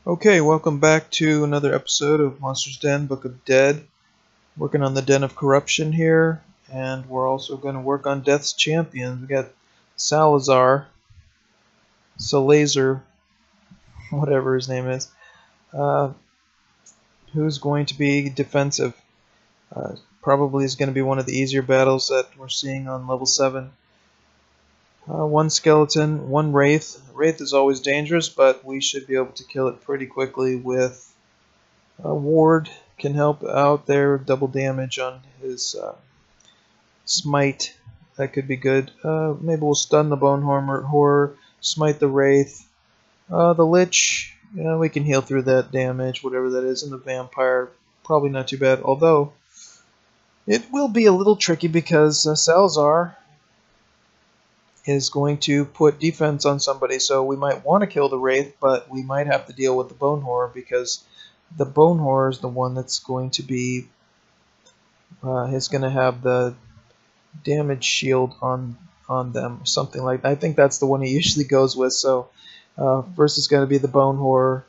Okay, welcome back to another episode of Monsters Den, Book of Dead. Working on the Den of Corruption here, and we're also going to work on Death's Champions. We got Salazar, whatever his name is, uh, who's going to be defensive. Probably is going to be one of the easier battles that we're seeing on level 7. One skeleton, one wraith. Wraith is always dangerous, but we should be able to kill it pretty quickly with ward. Can help out there, double damage on his smite. That could be good. Maybe we'll stun the bone horror, smite the wraith. The lich, we can heal through that damage, whatever that is, and the vampire, probably not too bad. Although it will be a little tricky because Salazar is going to put defense on somebody, so we might want to kill the wraith, but we might have to deal with the bone horror because the bone horror is the one that's going to be is going to have the damage shield on them, something like that. I think that's the one he usually goes with. So first it's going to be the bone horror.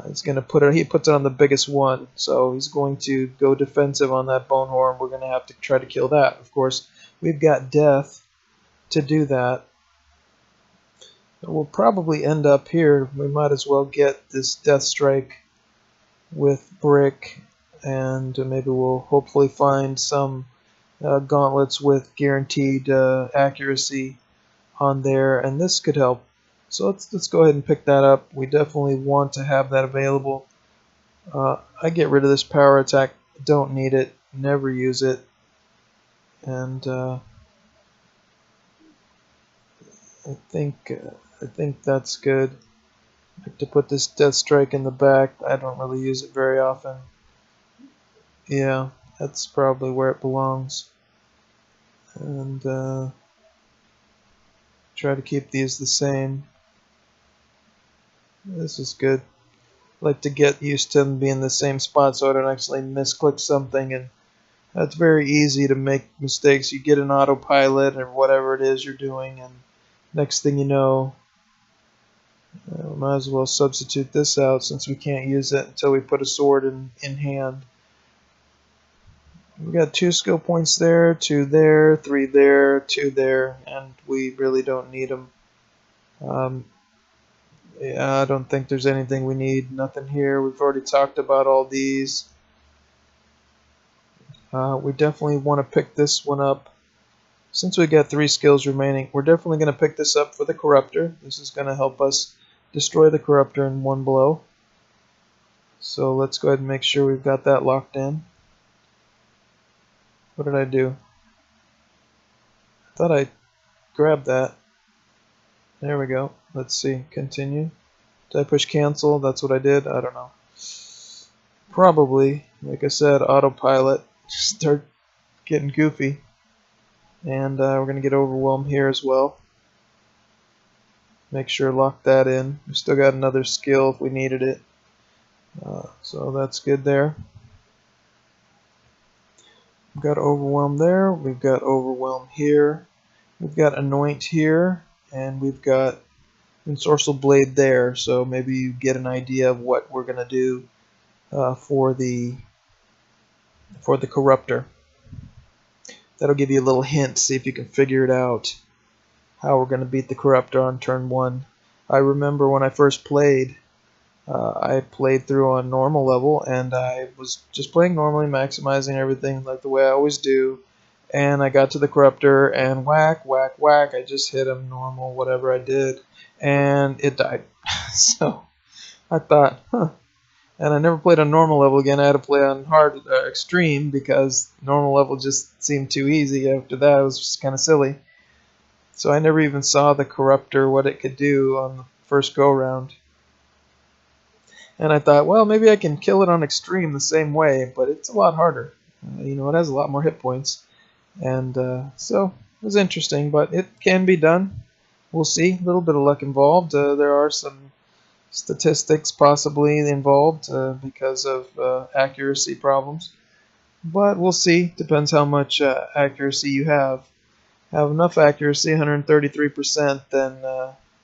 He's going to he puts it on the biggest one, so he's going to go defensive on that bone horror, and we're going to have to try to kill that. Of course, we've got death to do that. We'll probably end up here. We might as well get this death strike with brick, and maybe we'll hopefully find some gauntlets with guaranteed accuracy on there, and this could help. So let's go ahead and pick that up. We definitely want to have that available. I get rid of this power attack. Don't need it. Never use it. And I think that's good. I have to put this death strike in the back. I don't really use it very often. Yeah, that's probably where it belongs. And try to keep these the same. This is good. I like to get used to them being in the same spot so I don't actually misclick something, and that's very easy to make mistakes. You get an autopilot or whatever it is you're doing, and next thing you know, we might as well substitute this out since we can't use it until we put a sword in hand. We got 2 skill points there, 2 there, 3 there, 2 there, and we really don't need them. Yeah, I don't think there's anything we need. Nothing here. We've already talked about all these. We definitely want to pick this one up. Since we got 3 skills remaining, we're definitely going to pick this up for the Corruptor. This is going to help us destroy the Corruptor in one blow. So let's go ahead and make sure we've got that locked in. What did I do? I thought I grabbed that. There we go. Let's see. Continue. Did I push cancel? That's what I did. I don't know. Probably, like I said, autopilot. Start getting goofy. And we're going to get overwhelmed here as well. Make sure lock that in. We've still got another skill if we needed it. So that's good there. We've got overwhelm there. We've got overwhelm here. We've got anoint here. And we've got ensorcel blade there. So maybe you get an idea of what we're going to do for the Corruptor. That'll give you a little hint, see if you can figure it out, how we're going to beat the Corruptor on turn 1. I remember when I first played, I played through on normal level, and I was just playing normally, maximizing everything like the way I always do, and I got to the Corruptor, and whack, whack, whack, I just hit him normal, whatever I did, and it died. So I thought, huh. And I never played on normal level again. I had to play on hard extreme because normal level just seemed too easy. After that, it was just kind of silly. So I never even saw the Corruptor, what it could do on the first go-round. And I thought, well, maybe I can kill it on extreme the same way, but it's a lot harder. It has a lot more hit points. And so it was interesting, but it can be done. We'll see. A little bit of luck involved. There are some statistics possibly involved because of accuracy problems, but we'll see. Depends how much accuracy you have enough accuracy, 133%, then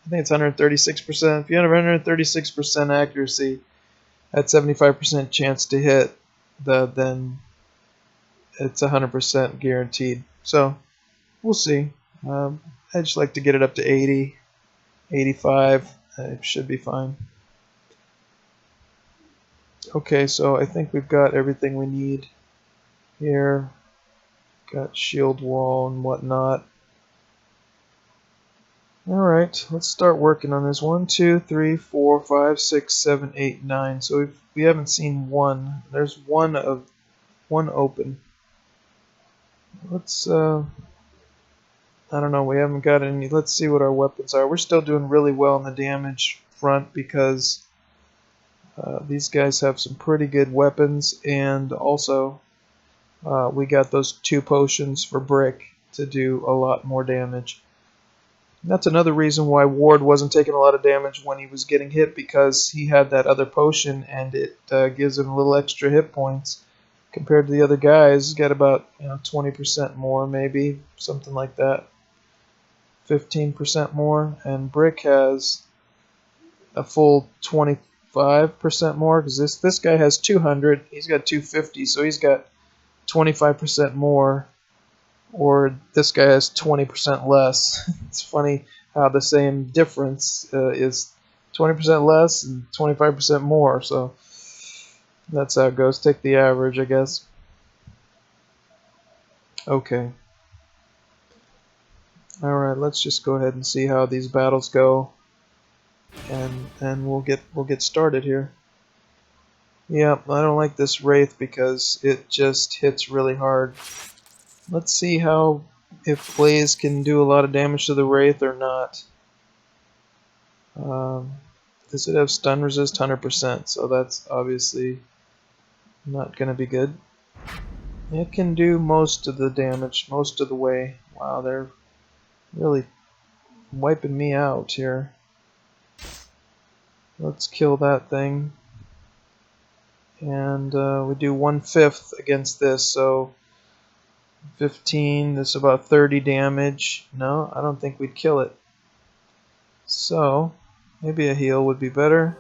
I think it's 136%. If you have 136% accuracy at 75% chance to hit, then it's 100% guaranteed. So we'll see. I just like to get it up to 80, 85. It should be fine. Okay, so I think we've got everything we need here. Got shield wall and whatnot. Alright, let's start working on this. 1, 2, 3, 4, 5, 6, 7, 8, 9. So we haven't seen one. There's one open. Let's I don't know, we haven't got any. Let's see what our weapons are. We're still doing really well on the damage front because these guys have some pretty good weapons, and also we got those 2 potions for brick to do a lot more damage. And that's another reason why Ward wasn't taking a lot of damage when he was getting hit, because he had that other potion and it gives him a little extra hit points compared to the other guys. He's got about 20% more, maybe something like that, 15% more, and Brick has a full 25% more because this guy has 200, he's got 250, so he's got 25% more. Or this guy has 20% less. It's funny how the same difference is 20% less and 25% more. So that's how it goes. Take the average, I guess. Okay. Alright, let's just go ahead and see how these battles go. And we'll get started here. Yeah, I don't like this Wraith because it just hits really hard. Let's see if Blaze can do a lot of damage to the Wraith or not. Does it have stun resist? 100%, so that's obviously not going to be good. It can do most of the damage, most of the way. Wow, they're really wiping me out here. Let's kill that thing. And we do 1/5 against this, so 15, that's about 30 damage. No, I don't think we'd kill it. So, maybe a heal would be better.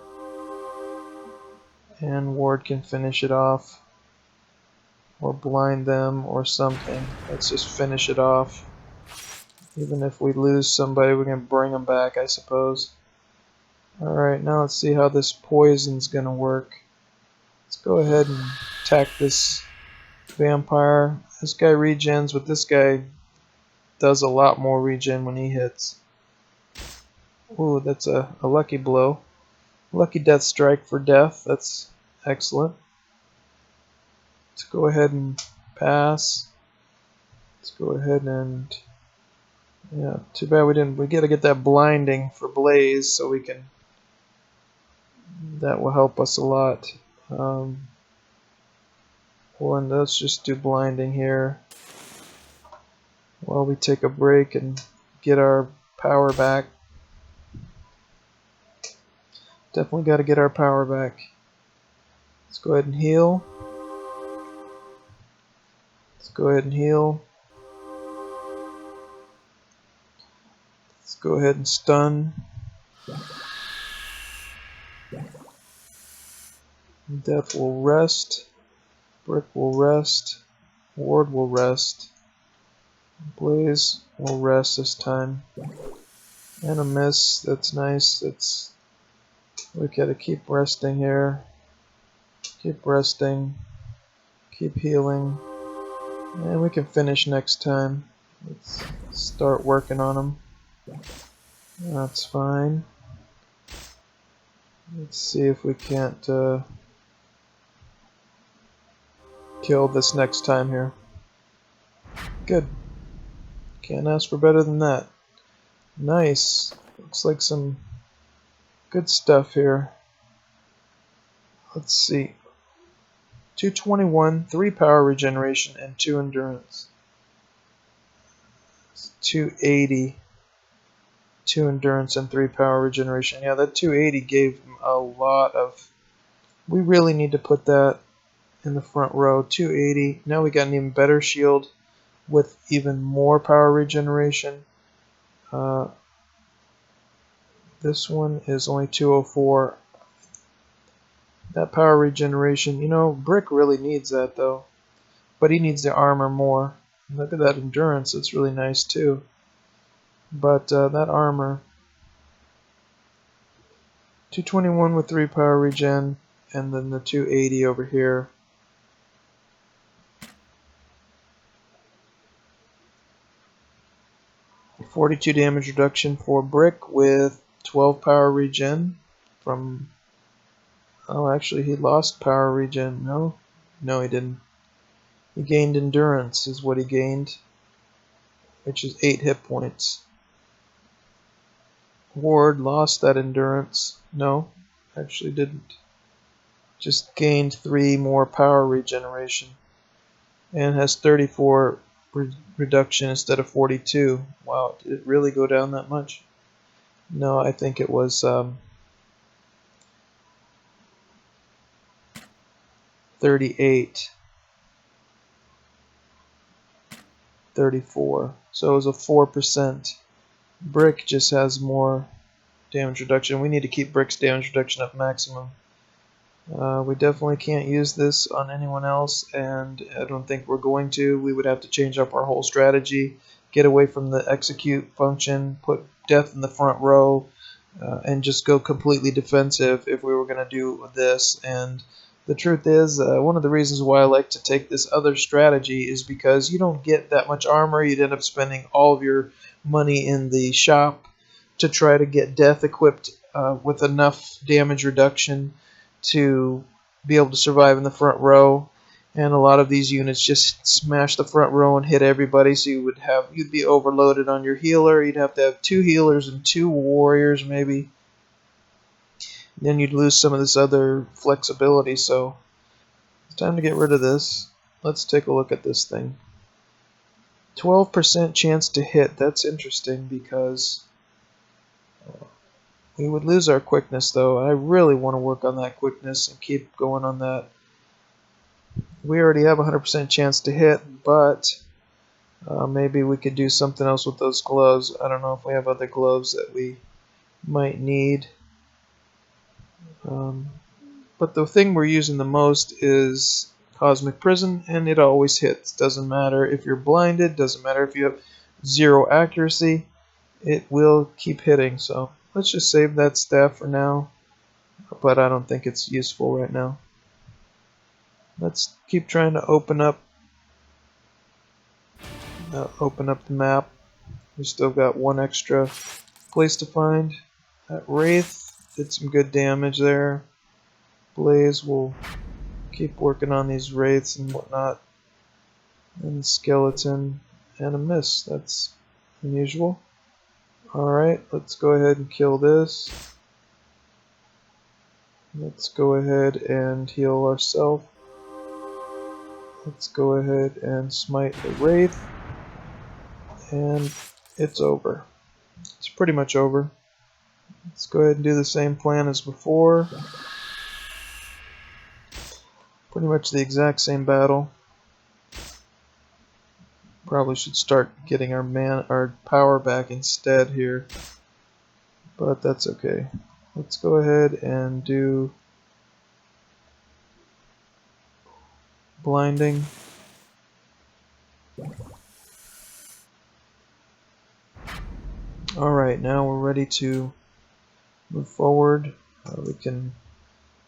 And Ward can finish it off. Or blind them or something. Let's just finish it off. Even if we lose somebody, we can bring them back, I suppose. Alright, now let's see how this poison's gonna work. Let's go ahead and attack this vampire. This guy regens, but this guy does a lot more regen when he hits. Ooh, that's a lucky blow. Lucky death strike for death. That's excellent. Let's go ahead and pass. Let's go ahead and... yeah, too bad we didn't... we gotta get that blinding for Blaze so we can... that will help us a lot. Well, and let's just do blinding here while we take a break and get our power back. Definitely got to get our power back. Let's go ahead and heal. Let's go ahead and heal. Let's go ahead and stun. Death will rest. Brick will rest. Ward will rest. Blaze will rest this time. And a miss. That's nice. We gotta keep resting here. Keep resting. Keep healing. And we can finish next time. Let's start working on them. That's fine. Let's see if we can't kill this next time here. Good. Can't ask for better than that. Nice. Looks like some good stuff here. Let's see. 221, 3 power regeneration, and 2 endurance. 280, 2 endurance, and 3 power regeneration. Yeah, that 280 gave him a lot of... we really need to put that in the front row. 280. Now we got an even better shield with even more power regeneration. This one is only 204. That power regeneration, you know, Brick really needs that though. But he needs the armor more. Look at that endurance, it's really nice too. But that armor, 221 with 3 power regen, and then the 280 over here. .42 damage reduction for Brick with 12 power regen from... Oh, actually he lost power regen. No, he didn't. He gained endurance is what he gained, which is 8 hit points. Ward lost that endurance. No, actually didn't. Just gained 3 more power regeneration. And has 34 reduction instead of 42. Wow, did it really go down that much? No, I think it was 38. 34. So it was a 4%. Brick just has more damage reduction. We need to keep Brick's damage reduction up maximum. We definitely can't use this on anyone else, and I don't think we're going to. We would have to change up our whole strategy, get away from the execute function, put death in the front row, and just go completely defensive if we were going to do this. And the truth is, one of the reasons why I like to take this other strategy is because you don't get that much armor. You'd end up spending all of your money in the shop to try to get death equipped with enough damage reduction to be able to survive in the front row. And a lot of these units just smash the front row and hit everybody, so you'd be overloaded on your healer. You'd have to have 2 healers and 2 warriors maybe. Then you'd lose some of this other flexibility, so it's time to get rid of this. Let's take a look at this thing. 12% chance to hit. That's interesting because we would lose our quickness though. I really want to work on that quickness and keep going on that. We already have 100% chance to hit, but maybe we could do something else with those gloves. I don't know if we have other gloves that we might need. But the thing we're using the most is Cosmic Prison, and it always hits. Doesn't matter if you're blinded, doesn't matter if you have 0 accuracy, it will keep hitting. So let's just save that staff for now, but I don't think it's useful right now. Let's keep trying to open up the map. We still got 1 extra place to find. That Wraith did some good damage there. Blaze will keep working on these Wraiths and whatnot. And Skeleton and a miss. That's unusual. Alright, let's go ahead and kill this. Let's go ahead and heal ourselves. Let's go ahead and smite the Wraith. And it's over. It's pretty much over. Let's go ahead and do the same plan as before. Pretty much the exact same battle. Probably should start getting our power back instead here. But that's okay. Let's go ahead and do blinding. Alright, now we're ready to move forward. We can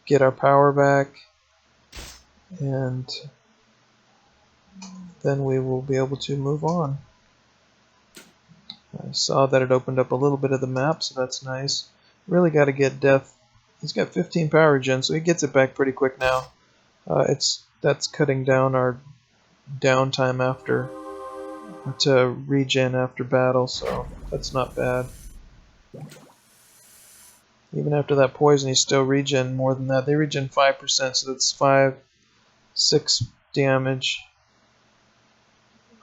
get our power back, and then we will be able to move on. I saw that it opened up a little bit of the map, so that's nice. Really got to get Death. He's got 15 power regen, so he gets it back pretty quick now. That's cutting down our downtime to regen after battle, so that's not bad. Even after that poison, he's still regen more than that. They regen 5%, so that's 6 damage.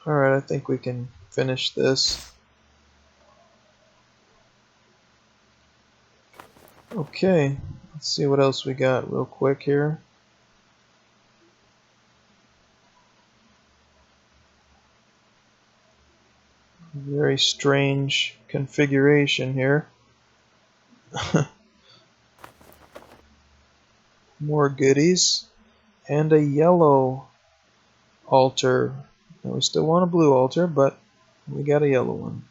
Alright, I think we can finish this. Okay, let's see what else we got real quick here. Very strange configuration here. More goodies. And a yellow altar. Now we still want a blue altar, but we got a yellow one.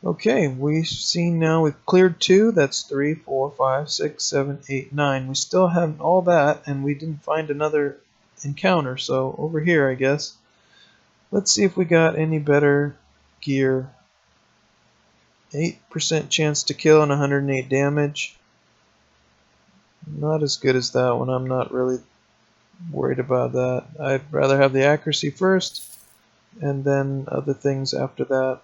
Okay, we've seen now we've cleared 2. That's 3, 4, 5, 6, 7, 8, 9. We still have all that, and we didn't find another encounter. So over here, I guess. Let's see if we got any better gear. 8% chance to kill and 108 damage. Not as good as that one. I'm not really worried about that. I'd rather have the accuracy first, and then other things after that.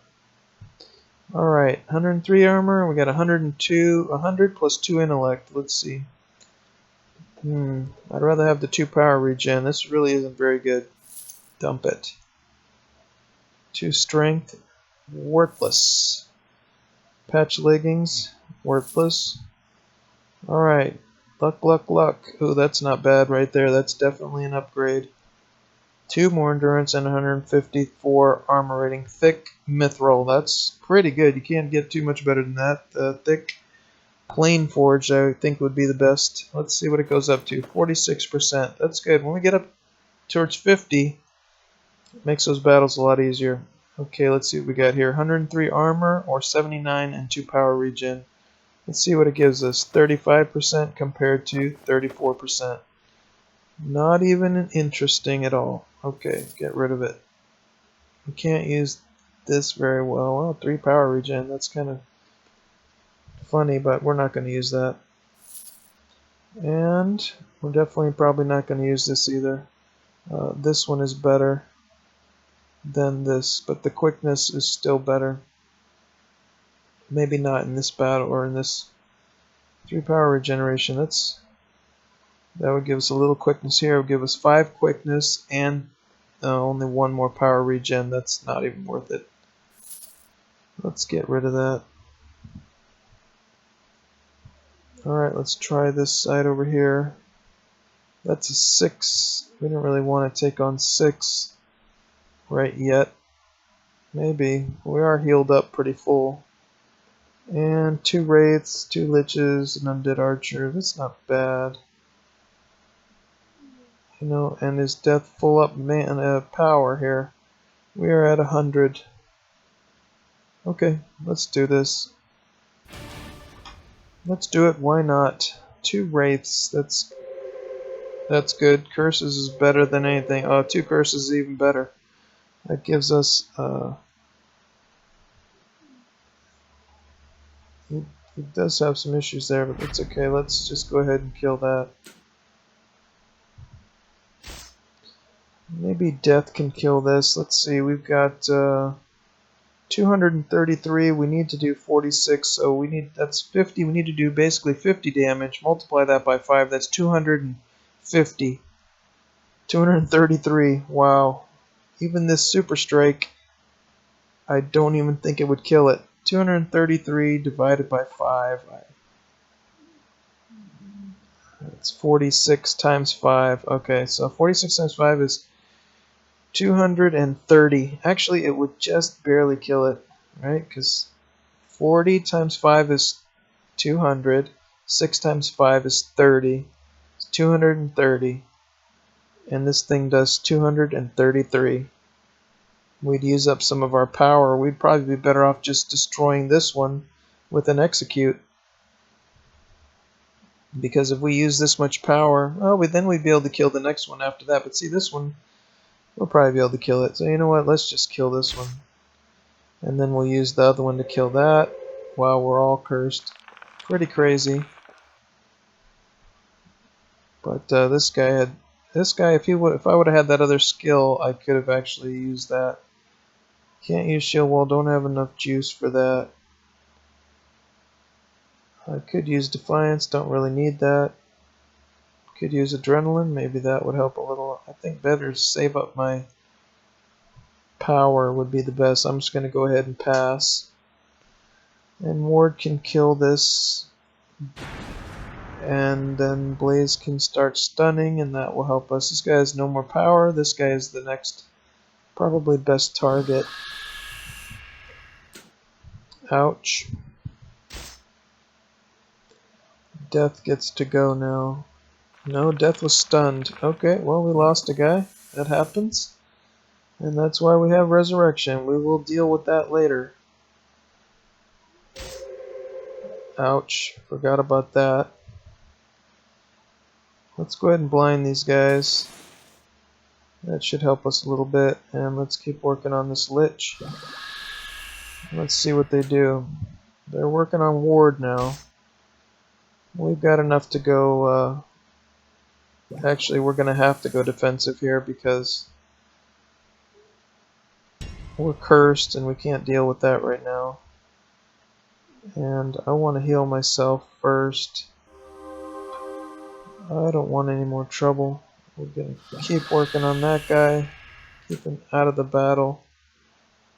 Alright, 103 armor, we got 102, 100 plus 2 intellect. Let's see. I'd rather have the 2 power regen. This really isn't very good. Dump it. 2 strength, worthless. Patch leggings, worthless. Alright, luck, luck, luck. Ooh, that's not bad right there. That's definitely an upgrade. 2 more endurance and 154 armor rating. Thick mithril. That's pretty good. You can't get too much better than that. The thick plain forged I think would be the best. Let's see what it goes up to. 46%. That's good. When we get up towards 50, it makes those battles a lot easier. Okay, let's see what we got here. 103 armor or 79 and 2 power regen. Let's see what it gives us. 35% compared to 34%. Not even interesting at all. Okay, get rid of it. We can't use this very well. Well, 3 power regen, that's kind of funny, but we're not going to use that. And we're definitely probably not going to use this either. This one is better than this, but the quickness is still better. Maybe not in this battle or in this 3 power regeneration. That would give us a little quickness here. It would give us 5 quickness and only 1 more power regen. That's not even worth it. Let's get rid of that. Alright, let's try this side over here. That's a 6. We don't really want to take on 6 right yet. Maybe. We are healed up pretty full. And 2 wraiths, 2 liches, an undead archer. That's not bad. You know, and his death full up power here. We are at 100. Okay, let's do this. Let's do it. Why not? 2 wraiths. That's good. Curses is better than anything. Oh, 2 curses is even better. That gives us. He does have some issues there, but it's okay. Let's just go ahead and kill that. Maybe death can kill this. Let's see. We've got 233. We need to do 46. So that's 50. We need to do basically 50 damage. Multiply that by 5. That's 250. 233. Wow. Even this super strike, I don't even think it would kill it. 233 divided by 5. It's 46 times 5. Okay, so 46 times 5 is 230. Actually, it would just barely kill it, right? Because 40 times 5 is 200. 6 times 5 is 30. It's 230. And this thing does 233. We'd use up some of our power. We'd probably be better off just destroying this one with an execute. Because if we use this much power, then we'd be able to kill the next one after that. But see, this one, we'll probably be able to kill it. So you know what? Let's just kill this one. And then we'll use the other one to kill that while we're all cursed. Pretty crazy. But this guy, if I would have had that other skill, I could have actually used that. Can't use shield wall, don't have enough juice for that. I could use defiance, don't really need that. Could use adrenaline, maybe that would help a little. I think better to save up my power would be the best. I'm just going to go ahead and pass. And Ward can kill this. And then Blaze can start stunning, and that will help us. This guy has no more power. This guy is the next, probably best target. Ouch. Death gets to go now. No, Death was stunned. Okay, well, we lost a guy. That happens. And that's why we have Resurrection. We will deal with that later. Ouch. Forgot about that. Let's go ahead and blind these guys. That should help us a little bit. And let's keep working on this Lich. Let's see what they do. They're working on Ward now. We've got enough to go... Actually, we're going to have to go defensive here because we're cursed and we can't deal with that right now. And I want to heal myself first. I don't want any more trouble. We're going to keep working on that guy. Keep him out of the battle.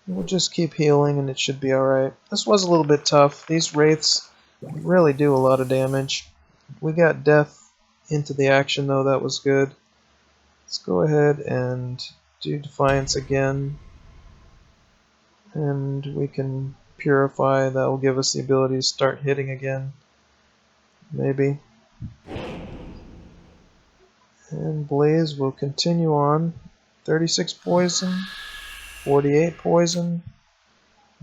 We'll just keep healing and it should be alright. This was a little bit tough. These Wraiths really do a lot of damage. We got Death into the action though, that was good. Let's go ahead and do Defiance again. And we can Purify, that will give us the ability to start hitting again. Maybe. And Blaze will continue on. 36 poison, 48 poison.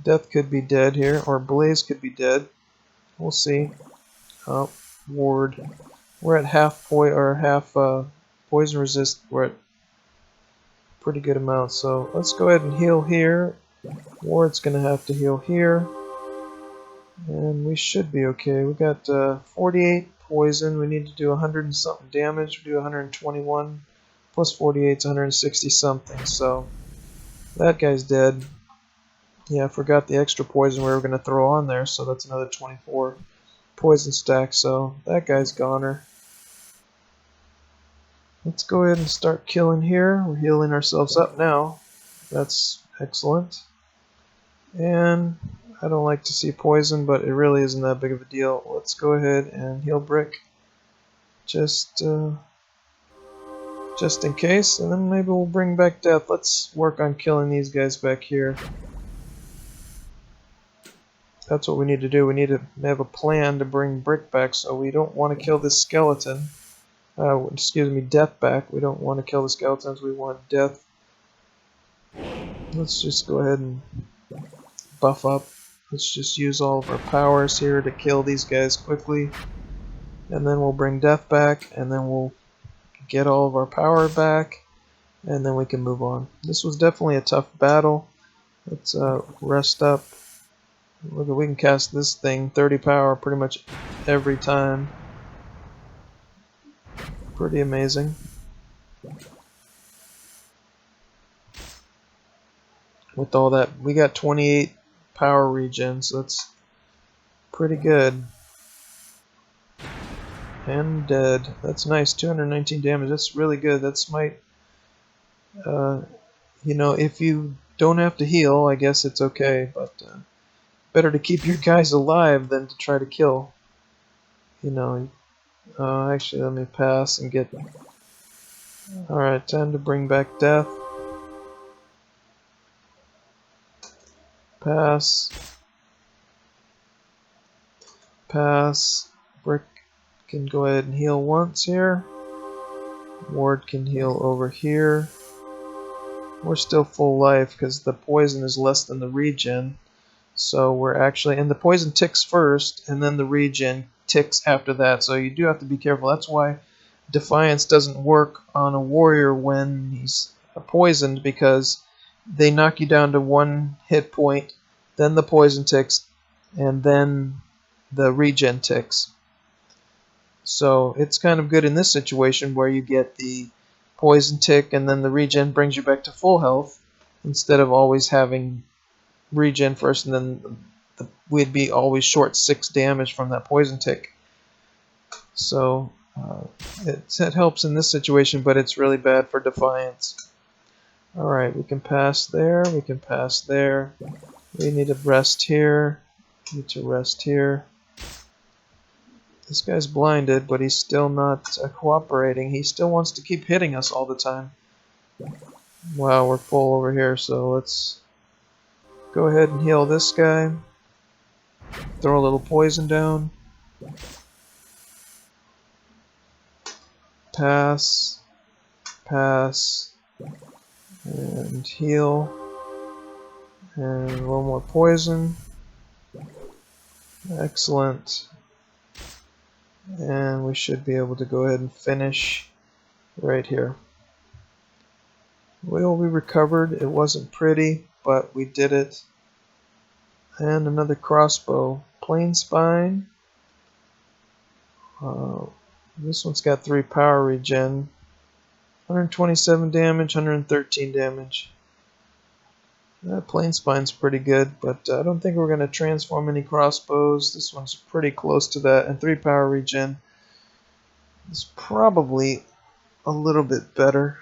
Death could be dead here, or Blaze could be dead. We'll see. Oh, Ward. We're at half poison resist. We're at pretty good amount, so let's go ahead and heal here. Ward's gonna have to heal here, and we should be okay. We got 48 poison. We need to do 100 and something damage. We do 121 plus 48 is 160 something. So that guy's dead. Yeah, I forgot the extra poison we were gonna throw on there, so that's another 24 poison stack. So that guy's goner. Let's go ahead and start killing here. We're healing ourselves up now. That's excellent. And I don't like to see poison, but it really isn't that big of a deal. Let's go ahead and heal Brick. Just in case, and then maybe we'll bring back Death. Let's work on killing these guys back here. That's what we need to do. We need to have a plan to bring Brick back, so we don't want to kill this skeleton. Excuse me, Death back. We don't want to kill the skeletons, we want Death. Let's just go ahead and buff up. Let's just use all of our powers here to kill these guys quickly. And then we'll bring Death back, and then we'll get all of our power back, and then we can move on. This was definitely a tough battle. Let's rest up. Look, we can cast this thing 30 power pretty much every time. Pretty amazing. With all that, we got 28 power regen, so that's pretty good. And dead. That's nice. 219 damage. That's really good. That's might. You know, if you don't have to heal, I guess it's okay, but better to keep your guys alive than to try to kill. You know. Actually, let me pass and get. Alright, time to bring back Death. Pass. Pass. Brick can go ahead and heal once here. Ward can heal over here. We're still full life because the poison is less than the regen. So we're actually, and the poison ticks first, and then the regen ticks after that. So you do have to be careful. That's why Defiance doesn't work on a warrior when he's poisoned, because they knock you down to 1 hit point, then the poison ticks, and then the regen ticks. So it's kind of good in this situation where you get the poison tick and then the regen brings you back to full health, instead of always having regen first and then we'd be always short 6 damage from that poison tick. So it helps in this situation, but it's really bad for Defiance. Alright, we can pass there, we can pass there. We need to rest here. Need to rest here. This guy's blinded, but he's still not cooperating. He still wants to keep hitting us all the time. Wow, we're full over here, so let's go ahead and heal this guy. Throw a little poison down. Pass, pass, and heal. And a little more poison. Excellent. And we should be able to go ahead and finish right here. Well, we recovered. It wasn't pretty, but we did it. And another crossbow. Plain spine. This one's got 3 power regen. 127 damage, 113 damage. That plain spine's pretty good, but I don't think we're going to transform any crossbows. This one's pretty close to that, and 3 power regen is probably a little bit better.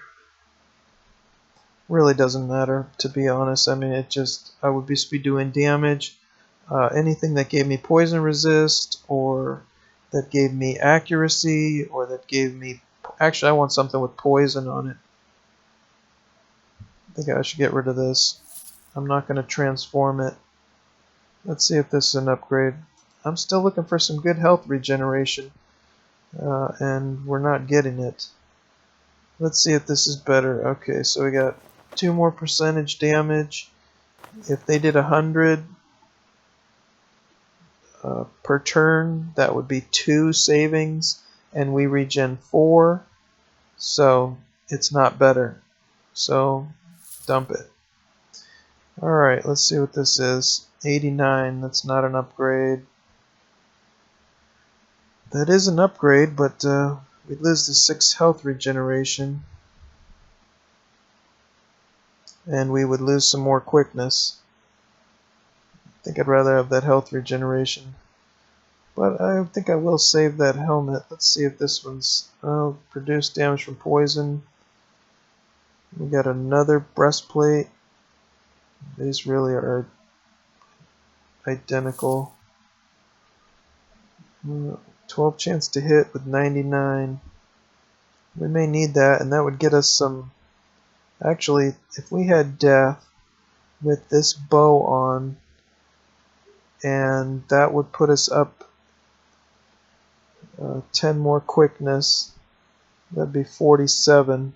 Really doesn't matter, to be honest. I mean, I would be doing damage. Anything that gave me poison resist, or that gave me accuracy, or that gave me... Actually, I want something with poison on it. I think I should get rid of this. I'm not going to transform it. Let's see if this is an upgrade. I'm still looking for some good health regeneration, and we're not getting it. Let's see if this is better. Okay, so we got 2 more percentage damage. If they did 100 per turn, that would be 2 savings, and we regen 4, so it's not better. So dump it. Alright, let's see what this is. 89, that's not an upgrade. That is an upgrade, but we lose the 6 health regeneration. And we would lose some more quickness. I think I'd rather have that health regeneration. But I think I will save that helmet. Let's see if this one's produce damage from poison. We got another breastplate. These really are identical. 12 chance to hit with 99. We may need that, and that would get us some... Actually, if we had death with this bow on, and that would put us up 10 more quickness, that'd be 47.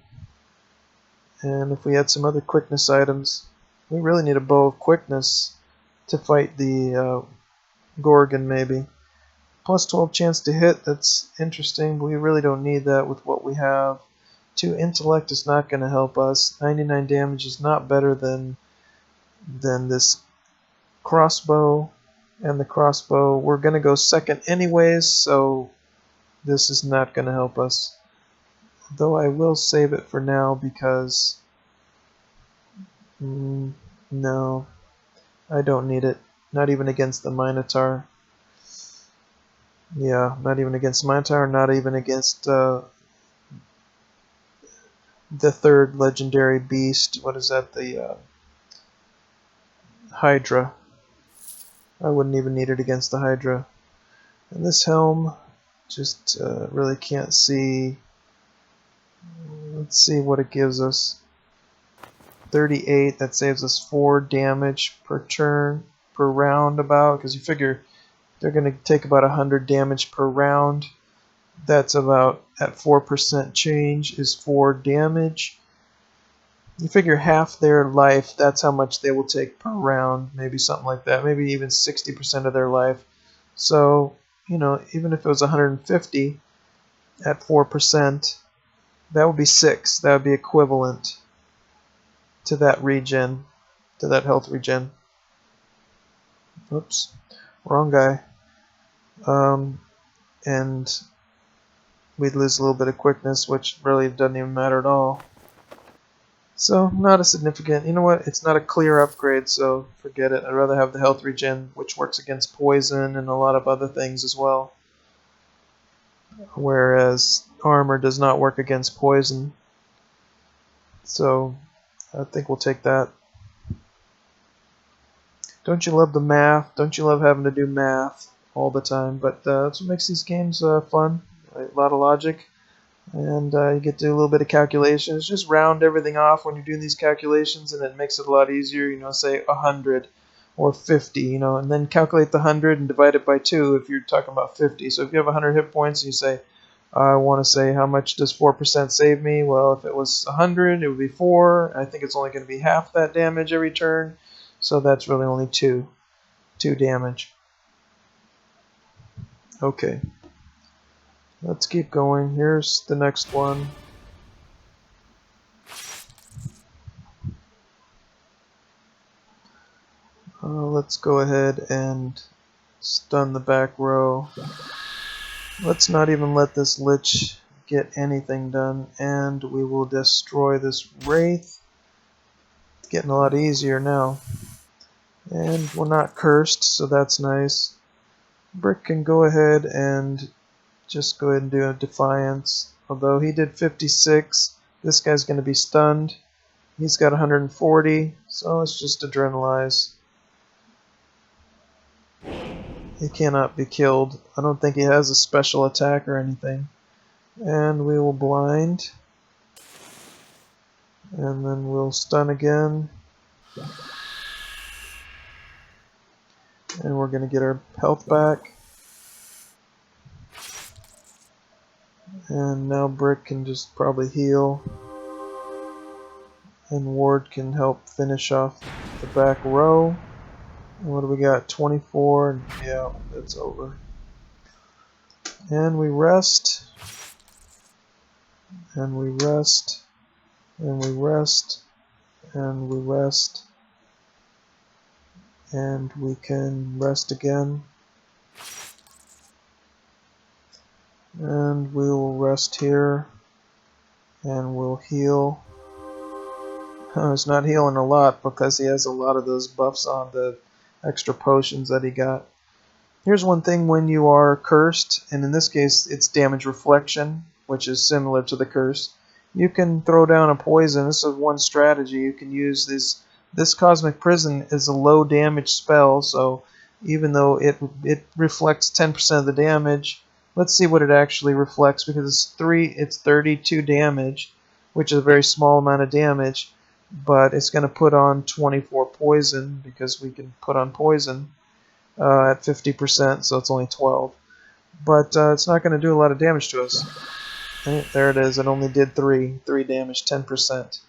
And if we had some other quickness items, we really need a bow of quickness to fight the Gorgon, maybe. Plus 12 chance to hit, that's interesting, but we really don't need that with what we have. 2 intellect is not going to help us. 99 damage is not better than this crossbow. And the crossbow, we're going to go second anyways, so this is not going to help us. Though I will save it for now because... no, I don't need it. Not even against the Minotaur. Yeah, not even against the Minotaur, not even against the 3rd legendary beast. What is that? The Hydra. I wouldn't even need it against the Hydra. And this helm, just really can't see. Let's see what it gives us. 38, that saves us 4 damage per turn, per round about, because you figure they're going to take about 100 damage per round. That's about, at 4% change, is 4 damage. You figure half their life, that's how much they will take per round, maybe something like that, maybe even 60% of their life. So, you know, even if it was 150 at 4%, that would be 6. That would be equivalent to that regen, to that health regen. Oops, wrong guy. And we'd lose a little bit of quickness, which really doesn't even matter at all. So, not a significant... You know what? It's not a clear upgrade, so forget it. I'd rather have the health regen, which works against poison and a lot of other things as well. Whereas armor does not work against poison. So, I think we'll take that. Don't you love the math? Don't you love having to do math all the time? But that's what makes these games fun. A lot of logic. And you get to do a little bit of calculations. Just round everything off when you're doing these calculations, and it makes it a lot easier. You know, say 100 or 50, you know, and then calculate the 100 and divide it by 2 if you're talking about 50. So if you have 100 hit points and you say I want to say, how much does 4% save me? Well, if it was 100, it would be 4. I think it's only going to be half that damage every turn, so that's really only 2 damage. Okay, let's keep going. Here's the next one. Let's go ahead and stun the back row. Let's not even let this Lich get anything done, and we will destroy this Wraith. It's getting a lot easier now. And we're not cursed, so that's nice. Brick can go ahead and just go ahead and do a Defiance. Although he did 56, this guy's going to be stunned. He's got 140, so let's just Adrenalize. He cannot be killed. I don't think he has a special attack or anything. And we will blind. And then we'll stun again. And we're going to get our health back. And now Brick can just probably heal. And Ward can help finish off the back row. And what do we got? 24. Yeah, that's over. And we rest. And we rest. And we rest. And we rest. And we can rest again. And we will rest here. And we'll heal. He's not healing a lot because he has a lot of those buffs on the extra potions that he got. Here's one thing when you are cursed, and in this case it's damage reflection, which is similar to the curse. You can throw down a poison. This is one strategy. You can use this Cosmic Prison is a low damage spell, so even though it reflects 10% of the damage, let's see what it actually reflects, because it's 32 damage, which is a very small amount of damage. But it's going to put on 24 poison, because we can put on poison at 50%, so it's only 12. But it's not going to do a lot of damage to us. There it is. It only did 3 damage, 10%.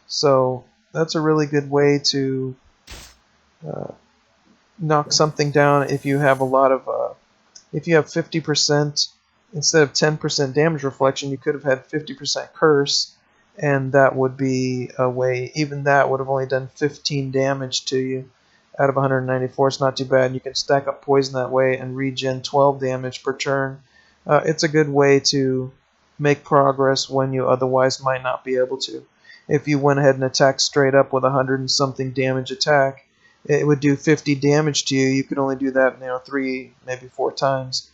So that's a really good way to knock something down if you have a lot of... if you have 50% instead of 10% damage reflection, you could have had 50% curse. And that would be a way, even that would have only done 15 damage to you out of 194. It's not too bad. You can stack up poison that way and regen 12 damage per turn. It's a good way to make progress when you otherwise might not be able to. If you went ahead and attacked straight up with 100 and something damage attack, it would do 50 damage to you. You could only do that 3, maybe 4 times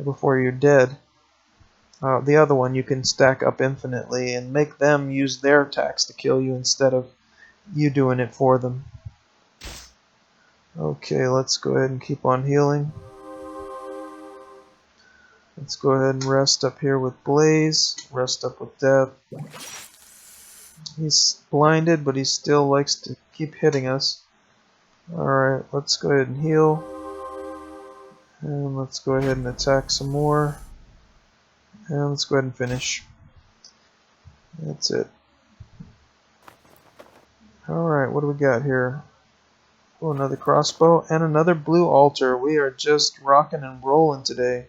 before you're dead. The other one you can stack up infinitely and make them use their attacks to kill you instead of you doing it for them. Okay, let's go ahead and keep on healing. Let's go ahead and rest up here with Blaze, rest up with Death. He's blinded, but he still likes to keep hitting us. Alright, let's go ahead and heal. And let's go ahead and attack some more. And let's go ahead and finish. That's it. Alright, what do we got here? Oh, another crossbow and another blue altar. We are just rocking and rolling today.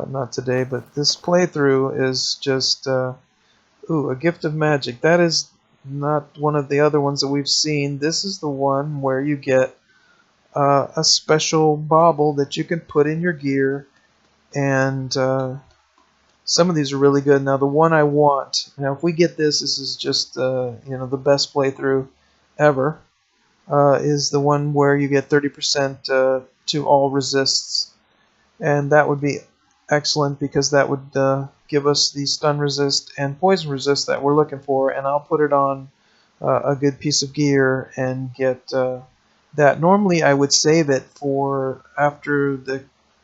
Not today, but this playthrough is just... ooh, a gift of magic. That is not one of the other ones that we've seen. This is the one where you get a special bauble that you can put in your gear. And... some of these are really good. Now the one I want, now if we get this is just the best playthrough ever, is the one where you get 30% to all resists, and that would be excellent because that would give us the stun resist and poison resist that we're looking for, and I'll put it on a good piece of gear and get that. Normally I would save it for after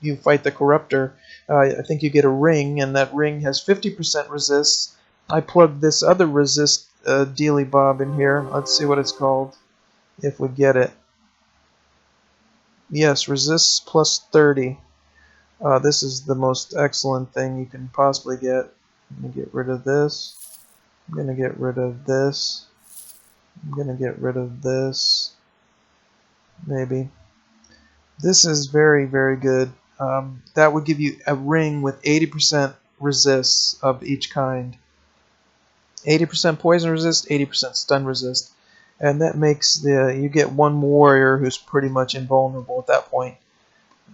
you fight the Corruptor. I think you get a ring, and that ring has 50% resist. I plugged this other resist dealy bob in here. Let's see what it's called, if we get it. Yes, resists plus 30. This is the most excellent thing you can possibly get. I'm going to get rid of this. I'm going to get rid of this. I'm going to get rid of this. Maybe. This is very, very good. That would give you a ring with 80% resists of each kind. 80% poison resist, 80% stun resist. And that makes you get one warrior who's pretty much invulnerable at that point.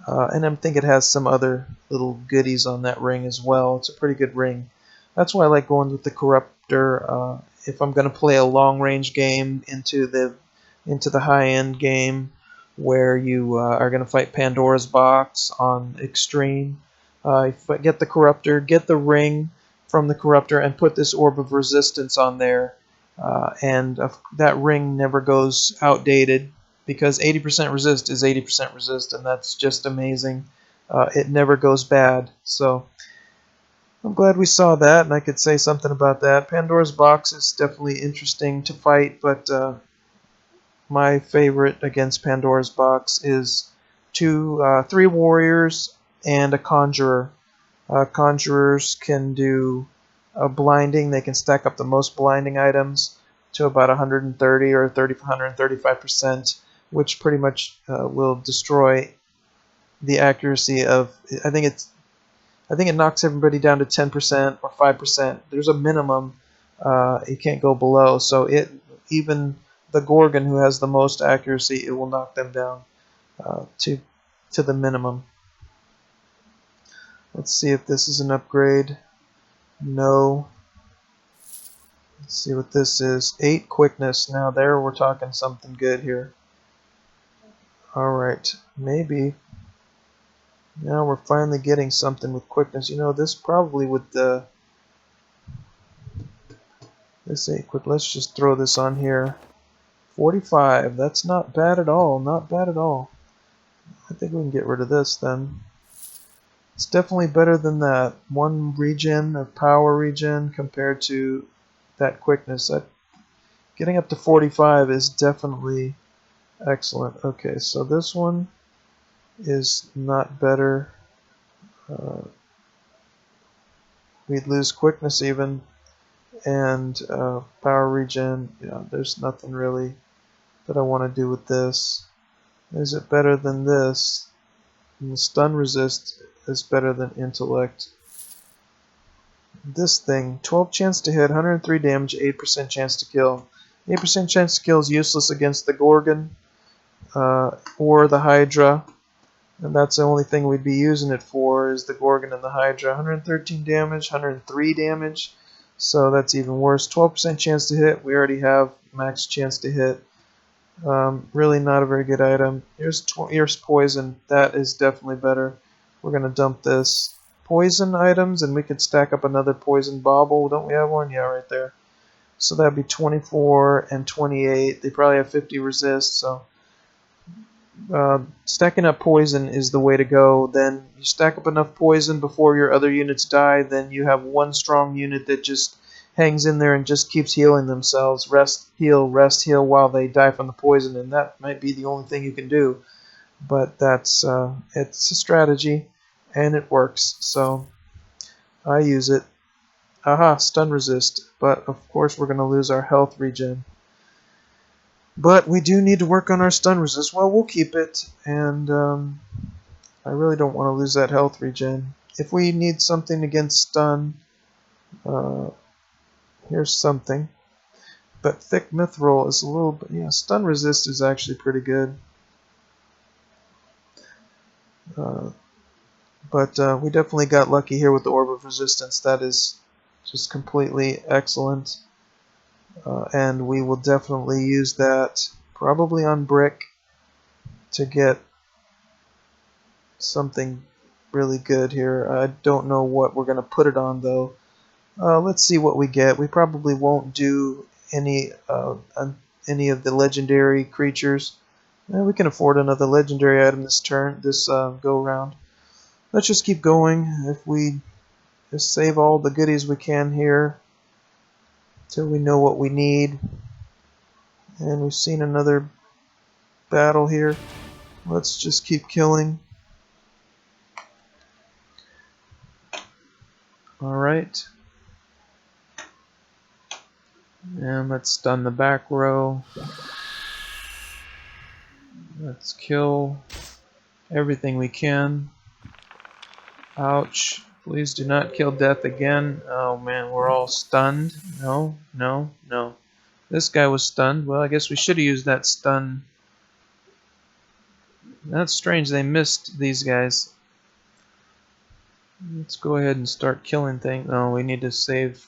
And I think it has some other little goodies on that ring as well. It's a pretty good ring. That's why I like going with the Corruptor. If I'm going to play a long-range game into the high-end game where you are going to fight Pandora's Box on Extreme, get the Corruptor, get the ring from the Corruptor, and put this Orb of Resistance on there. And that ring never goes outdated, because 80% resist is 80% resist, and that's just amazing. It never goes bad. So I'm glad we saw that, and I could say something about that. Pandora's Box is definitely interesting to fight, but my favorite against Pandora's Box is 3 warriors and a conjurer. Conjurers can do blinding. They can stack up the most blinding items to about 130 or 135%, which pretty much will destroy the accuracy of. I think it knocks everybody down to 10% or 5%. There's a minimum. You can't go below. So even the Gorgon, who has the most accuracy, it will knock them down to the minimum. Let's see if this is an upgrade. No. Let's see what this is. 8 quickness. Now there we're talking something good here. Alright, maybe. Now we're finally getting something with quickness. You know, this probably with the... This 8 quick. Let's just throw this on here. 45. That's not bad at all. Not bad at all. I think we can get rid of this then. It's definitely better than that. 1 regen of power regen compared to that quickness. Getting up to 45 is definitely excellent. Okay, so this one is not better. We'd lose quickness even, and power regen. Yeah, there's nothing really that I want to do with this. Is it better than this? And the stun resist is better than intellect. This thing, 12 chance to hit, 103 damage, 8% chance to kill. 8% chance to kill is useless against the Gorgon or the Hydra, and that's the only thing we'd be using it for, is the Gorgon and the Hydra. 113 damage, 103 damage, so that's even worse. 12% chance to hit, we already have max chance to hit. Really not a very good item. Here's poison, that is definitely better. We're going to dump this. Poison items, and we could stack up another poison bauble. Don't we have one? Yeah, right there. So that'd be 24 and 28. They probably have 50 resist, so stacking up poison is the way to go. Then you stack up enough poison before your other units die, then you have one strong unit that just hangs in there and just keeps healing themselves. Rest, heal while they die from the poison, and that might be the only thing you can do. But that's it's a strategy, and it works, so I use it. Aha, stun resist, but of course we're going to lose our health regen. But we do need to work on our stun resist. Well, we'll keep it, and I really don't want to lose that health regen. If we need something against stun, here's something. But thick mithril is a little bit, yeah, stun resist is actually pretty good. But we definitely got lucky here with the Orb of Resistance. That is just completely excellent. And we will definitely use that probably on brick to get something really good here. I don't know what we're going to put it on though. Let's see what we get. We probably won't do any of the legendary creatures. We can afford another legendary item this go around. Let's just keep going. If we just save all the goodies we can here till we know what we need. And we've seen another battle here. Let's just keep killing. Alright. And let's stun the back row. Let's kill everything we can. Ouch. Please do not kill Death again. Oh man, we're all stunned. No, no, no. This guy was stunned. Well, I guess we should have used that stun. That's strange, they missed these guys. Let's go ahead and start killing things. No, we need to save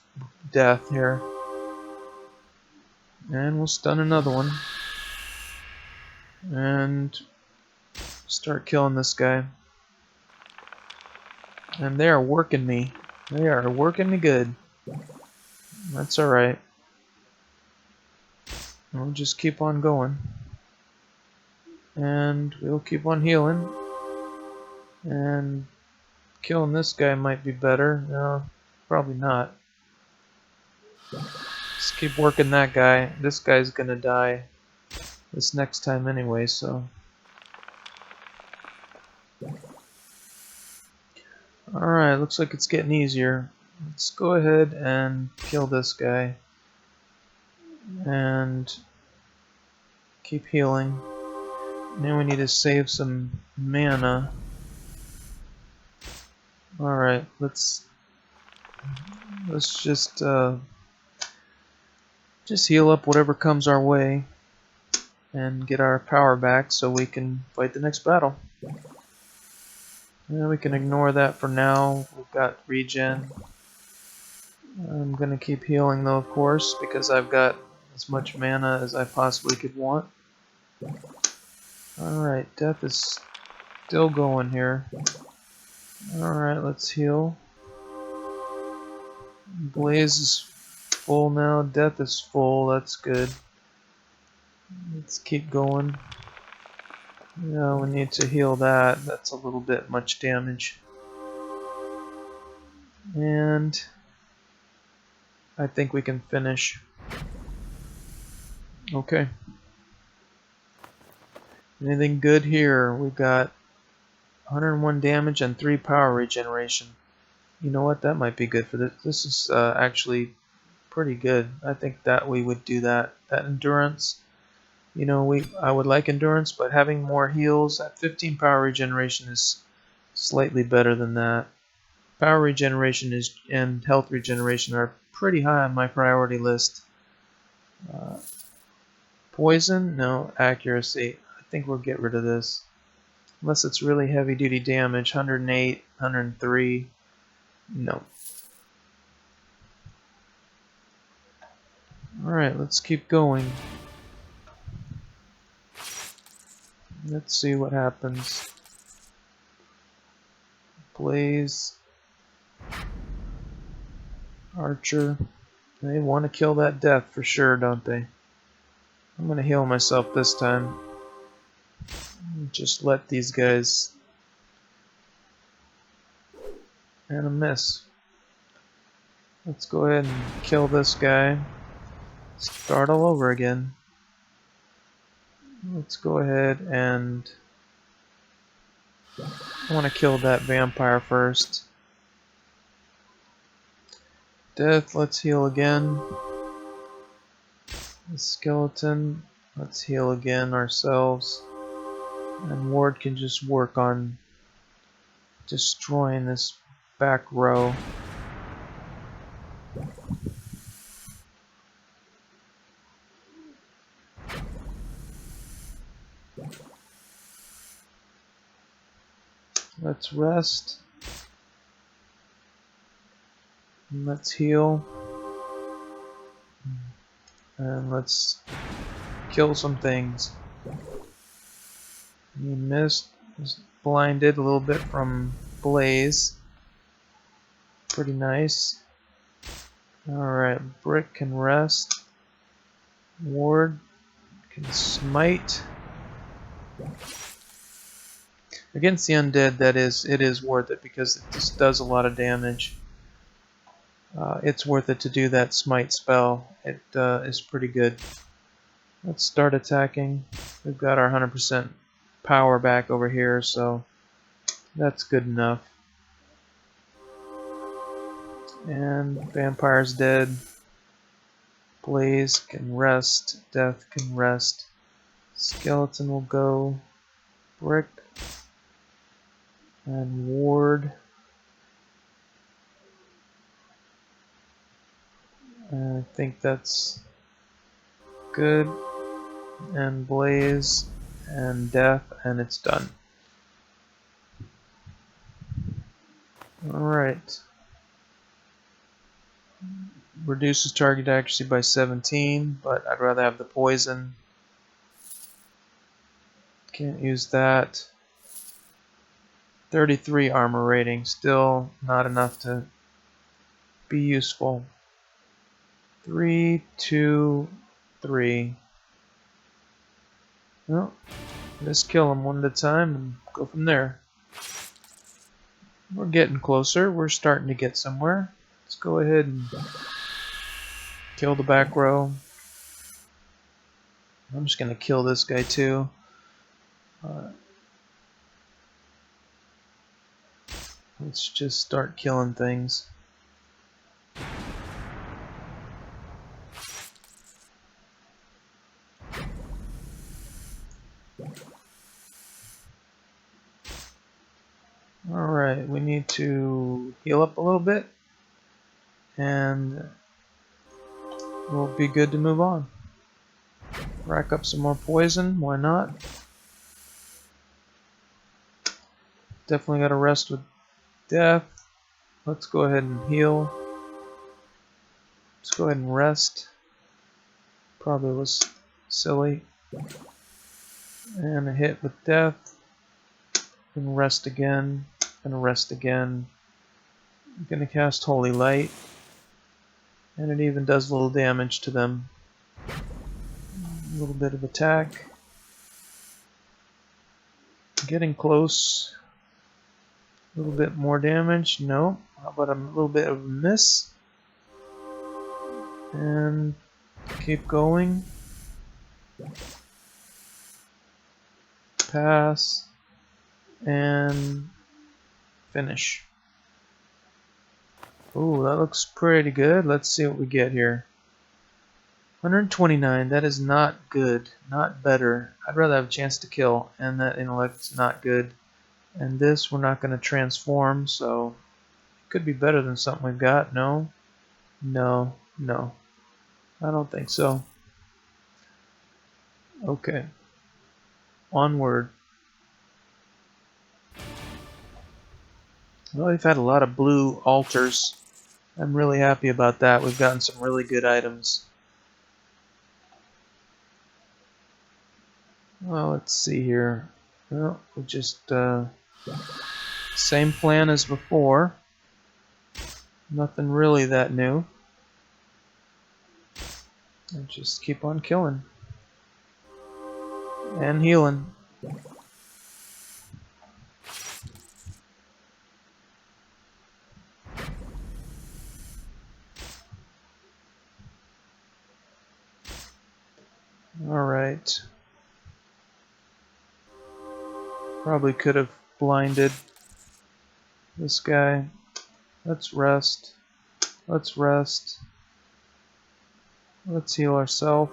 Death here. And we'll stun another one. And start killing this guy. And they are working me. They are working me good. That's alright. We'll just keep on going. And we'll keep on healing. And killing this guy might be better. No, probably not. Just keep working that guy. This guy's gonna die this next time anyway, so. Alright, looks like it's getting easier. Let's go ahead and kill this guy. And keep healing. Now we need to save some mana. Alright, let's just heal up whatever comes our way and get our power back so we can fight the next battle. Yeah, we can ignore that for now. We've got regen. I'm gonna keep healing though, of course, because I've got as much mana as I possibly could want. Alright, Death is still going here. Alright, let's heal. Blaze is full now. Death is full. That's good. Let's keep going. Yeah, we need to heal that. That's a little bit much damage. And I think we can finish. Okay. Anything good here? We've got 101 damage and 3 power regeneration. You know what? That might be good for this. This is actually pretty good. I think that we would do that. That endurance. You know, I would like endurance, but having more heals at 15 power regeneration is slightly better than that. Power regeneration and health regeneration are pretty high on my priority list. Poison? No. Accuracy. I think we'll get rid of this. Unless it's really heavy duty damage. 108, 103. No. Alright, let's keep going. Let's see what happens. Blaze. Archer. They want to kill that Death for sure, don't they? I'm going to heal myself this time. Just let these guys... And a miss. Let's go ahead and kill this guy. Start all over again. Let's go ahead and... I want to kill that vampire first. Death, let's heal again. The skeleton, let's heal again ourselves. And Ward can just work on destroying this back row. Let's rest. And let's heal. And let's kill some things. He missed. Was blinded a little bit from Blaze. Pretty nice. Alright, Brick can rest. Ward can smite. Against the Undead, it is worth it because it just does a lot of damage. It's worth it to do that smite spell. It is pretty good. Let's start attacking. We've got our 100% power back over here, so that's good enough. And Vampire's dead. Blaze can rest. Death can rest. Skeleton will go. Brick. And Ward. I think that's good. And Blaze. And Death. And it's done. Alright. Reduces target accuracy by 17, but I'd rather have the poison. Can't use that. 33 armor rating, still not enough to be useful. 3, 2, 3. Well, just kill them one at a time and go from there. We're getting closer. We're starting to get somewhere. Let's go ahead and kill the back row. I'm just going to kill this guy too. Let's just start killing things. Alright, we need to heal up a little bit, and we'll be good to move on. Rack up some more poison, why not? Definitely got to rest with death. Let's go ahead and heal. Let's go ahead and rest. Probably was silly. And a hit with death. And rest again. And rest again. I'm gonna cast Holy Light. And it even does a little damage to them. A little bit of attack. Getting close. A little bit more damage. No. How about a little bit of a miss? And keep going. Pass. And finish. Ooh, that looks pretty good. Let's see what we get here. 129. That is not good. Not better. I'd rather have a chance to kill. And that intellect's not good. And this we're not going to transform, so it could be better than something we've got. No. No. No. I don't think so. Okay. Onward. Well, we've had a lot of blue altars. I'm really happy about that. We've gotten some really good items. Well, let's see here. Well, we just same plan as before. Nothing really that new. And just keep on killing. And healing. Alright. Probably could have blinded this guy. Let's rest. Let's rest. Let's heal ourselves.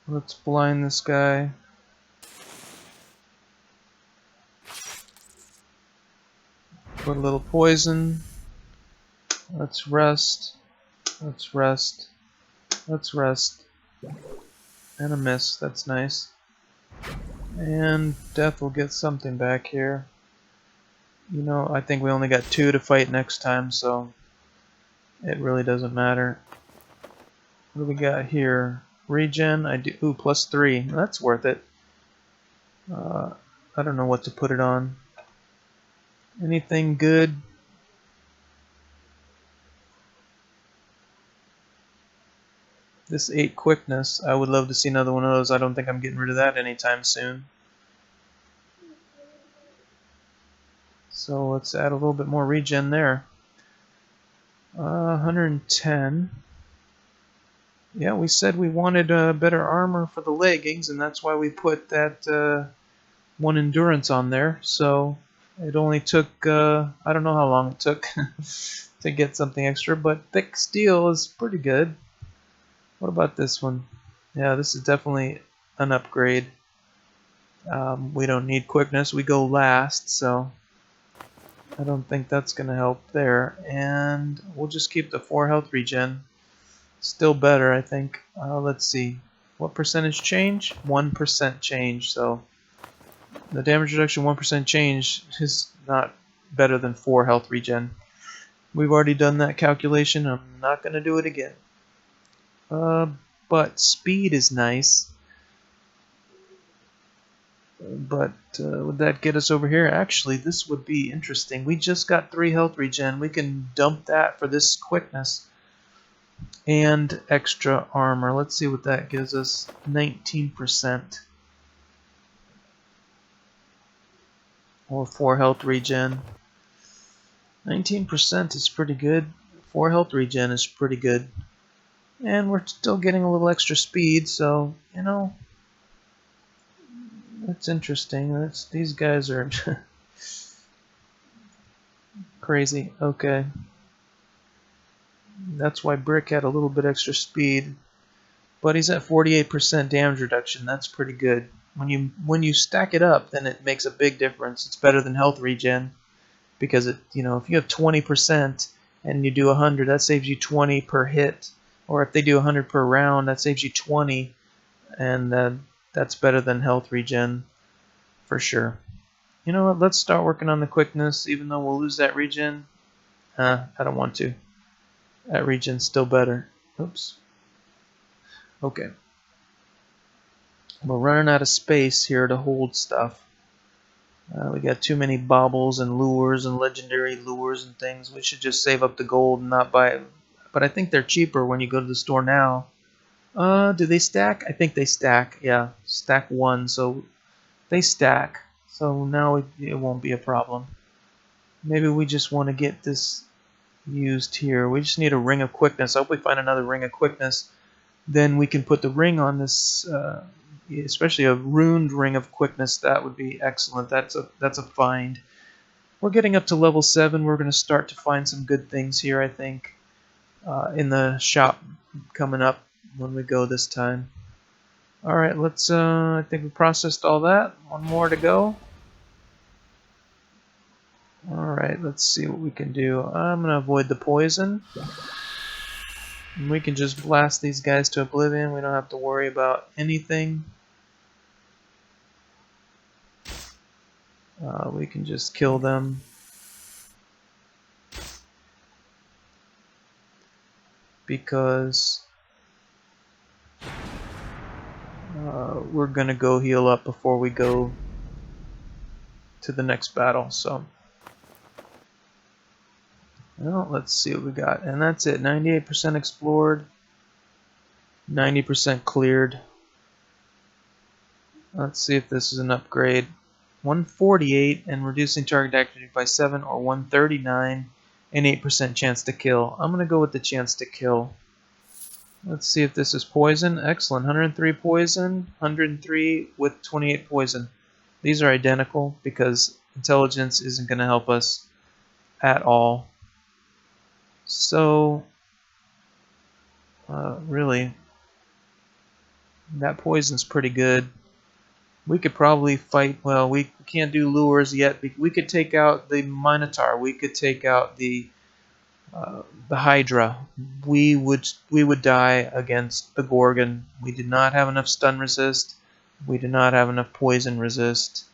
Let's blind this guy. Put a little poison. Let's rest. Let's rest. Let's rest. And a miss. That's nice. And Death will get something back here. You know, I think we only got 2 to fight next time, so it really doesn't matter. What do we got here? Regen, I do. Ooh, +3. That's worth it. I don't know what to put it on. Anything good? This 8 quickness. I would love to see another one of those. I don't think I'm getting rid of that anytime soon. So let's add a little bit more regen there. 110. Yeah, we said we wanted better armor for the leggings, and that's why we put that 1 endurance on there. So It only took, I don't know how long it took to get something extra, but thick steel is pretty good. What about this one? Yeah, this is definitely an upgrade. We don't need quickness, we go last, so I don't think that's going to help there. And we'll just keep the 4 health regen. Still better, I think. Let's see. What percentage change? 1% change, so the damage reduction 1% change is not better than 4 health regen. We've already done that calculation. I'm not going to do it again. But speed is nice. But would that get us over here? Actually, this would be interesting. We just got 3 health regen. We can dump that for this quickness and extra armor. Let's see what that gives us. 19%. Or 4 health regen. 19% is pretty good. 4 health regen is pretty good. And we're still getting a little extra speed, so, you know, that's interesting. These guys are crazy. Okay. That's why Brick had a little bit extra speed. But he's at 48% damage reduction. That's pretty good. When you stack it up, then it makes a big difference. It's better than health regen. Because if you have 20% and you do 100, that saves you 20 per hit. Or if they do 100 per round, that saves you 20, and that's better than health regen for sure. You know what? Let's start working on the quickness, even though we'll lose that regen. I don't want to. That regen's still better. Oops. Okay. We're running out of space here to hold stuff. We got too many baubles and lures and legendary lures and things. We should just save up the gold and not buy it. But I think they're cheaper when you go to the store now. Do they stack? I think they stack. Yeah, stack 1. So they stack. So now it won't be a problem. Maybe we just want to get this used here. We just need a ring of quickness. I hope we find another ring of quickness. Then we can put the ring on this. Especially a runed ring of quickness, that would be excellent. That's a find. We're getting up to level 7. We're going to start to find some good things here, I think, in the shop coming up when we go this time. Alright, let's, I think we processed all that. One more to go. Alright, let's see what we can do. I'm going to avoid the poison. And we can just blast these guys to oblivion. We don't have to worry about anything. We can just kill them. Because we're going to go heal up before we go to the next battle. So, well, let's see what we got. And that's it. 98% explored. 90% cleared. Let's see if this is an upgrade. 148 and reducing target activity by 7, or 139 and 8% chance to kill. I'm going to go with the chance to kill. Let's see if this is poison. Excellent. 103 poison, 103 with 28 poison. These are identical because intelligence isn't going to help us at all. So, really, that poison's pretty good. We could probably fight, well, we can't do lures yet. We could take out the Minotaur. We could take out the Hydra. We would die against the Gorgon. We did not have enough stun resist. We did not have enough poison resist.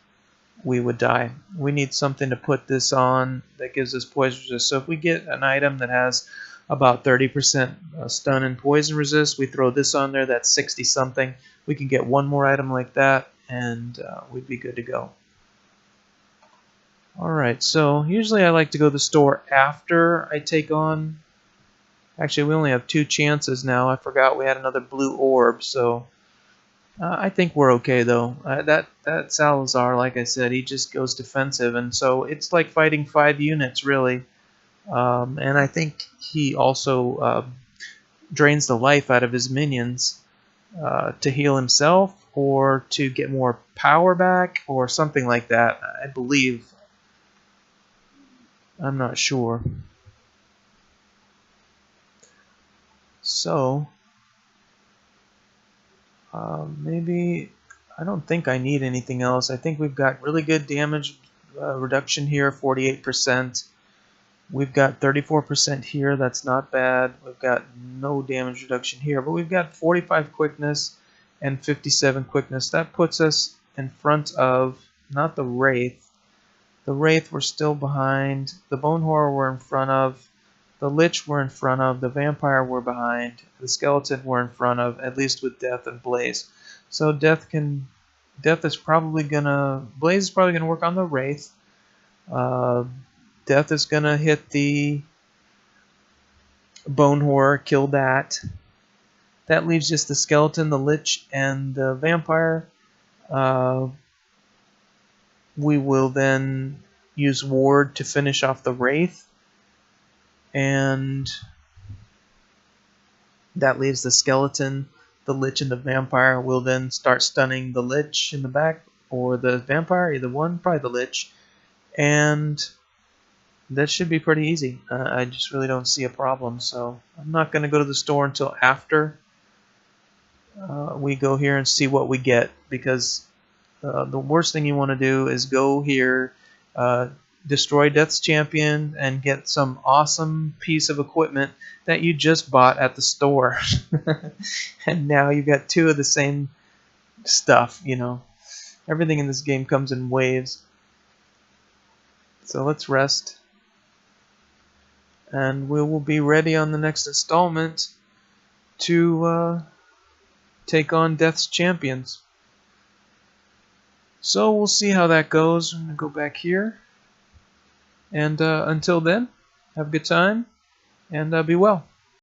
We would die. We need something to put this on that gives us poison resist. So if we get an item that has about 30% stun and poison resist, we throw this on there, that's 60 something. We can get one more item like that, and we'd be good to go. Alright, so usually I like to go to the store after I take on... Actually, we only have 2 chances now. I forgot we had another blue orb, so... I think we're okay, though. That Salazar, like I said, he just goes defensive, and so it's like fighting 5 units, really. And I think he also drains the life out of his minions to heal himself, or to get more power back, or something like that, I believe. I'm not sure. So, maybe, I don't think I need anything else. I think we've got really good damage reduction here, 48%. We've got 34% here, that's not bad. We've got no damage reduction here, but we've got 45 quickness and 57 quickness. That puts us in front of, not the Wraith. The Wraith we're still behind. The Bone Horror we're in front of. The Lich we're in front of. The Vampire we're behind. The Skeleton we're in front of, at least with Death and Blaze. So Death is probably gonna, Blaze is probably gonna work on the Wraith. Death is gonna hit the Bone Horror, kill that. That leaves just the Skeleton, the Lich, and the Vampire. We will then use Ward to finish off the Wraith. And that leaves the Skeleton, the Lich, and the Vampire. Will then start stunning the Lich in the back, or the Vampire, either one, probably the Lich. And that should be pretty easy. I just really don't see a problem, so I'm not going to go to the store until after we go here and see what we get, because the worst thing you want to do is go here, destroy Death's Champion, and get some awesome piece of equipment that you just bought at the store. And now you've got two of the same stuff, you know. Everything in this game comes in waves. So let's rest. And we will be ready on the next installment to take on Death's Champions. So we'll see how that goes. I'm going to go back here. And until then, have a good time and be well.